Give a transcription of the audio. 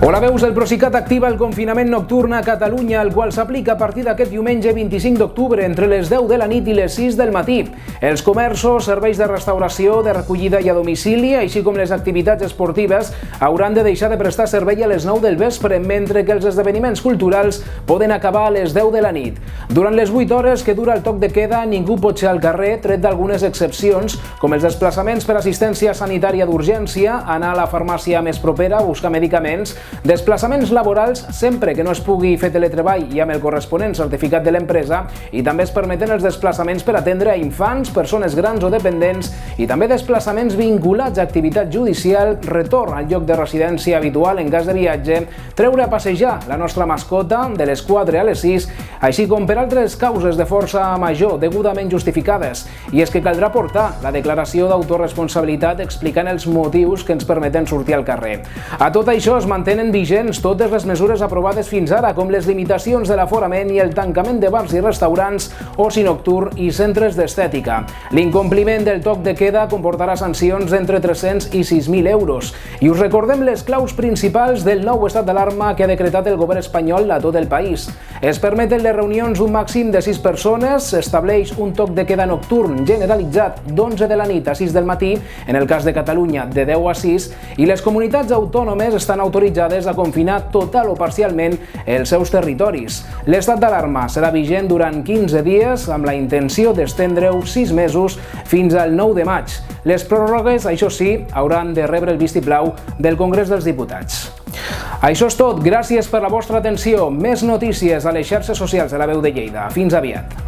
Hola, veus, el Procicat activa el confinament nocturn a Catalunya, el qual s'aplica a partir d'aquest diumenge 25 d'octubre entre les 10 de la nit i les 6 del matí. Els comerços, serveis de restauració, de recollida i a domicili, així com les activitats esportives, hauran de deixar de prestar servei a les 9 del vespre, mentre que els esdeveniments culturals poden acabar a les 10 de la nit. Durant les 8 hores que dura el toc de queda, ningú pot ser al carrer, tret d'algunes excepcions, com els desplaçaments per assistència sanitària d'urgència, anar a la farmàcia més propera a buscar medicaments, desplaçaments laborals sempre que no es pugui fer teletreball i amb el corresponent certificat de l'empresa, i també es permeten els desplaçaments per atendre a infants, persones grans o dependents, i també desplaçaments vinculats a activitat judicial, retorn al lloc de residència habitual en cas de viatge, treure a passejar la nostra mascota de les 4 a les 6, així com per altres causes de força major degudament justificades. I és que caldrà portar la declaració d'autoresponsabilitat explicant els motius que ens permeten sortir al carrer. A tot això es mantenen vigents totes les mesures aprovades fins ara, com les limitacions de l'aforament i el tancament de bars i restaurants, oci nocturn i centres d'estètica. L'incompliment del toc de queda comportarà sancions d'entre 300 i 6.000 euros. I us recordem les claus principals del nou estat d'alarma que ha decretat el govern espanyol a tot el país. Es permeten les reunions d'un màxim de 6 persones, s'estableix un toc de queda nocturn generalitzat d'11 de la nit a 6 del matí, en el cas de Catalunya de 10 a 6, i les comunitats autònomes estan autoritzades a confinar total o parcialment els seus territoris. L'estat d'alarma serà vigent durant 15 dies amb la intenció d'estendre-ho 6 mesos fins al 9 de maig. Les pròrrogues, això sí, hauran de rebre el vistiplau del Congrés dels Diputats. Això és tot, gràcies per la vostra atenció. Més notícies a les xarxes socials de La Veu de Lleida. Fins aviat.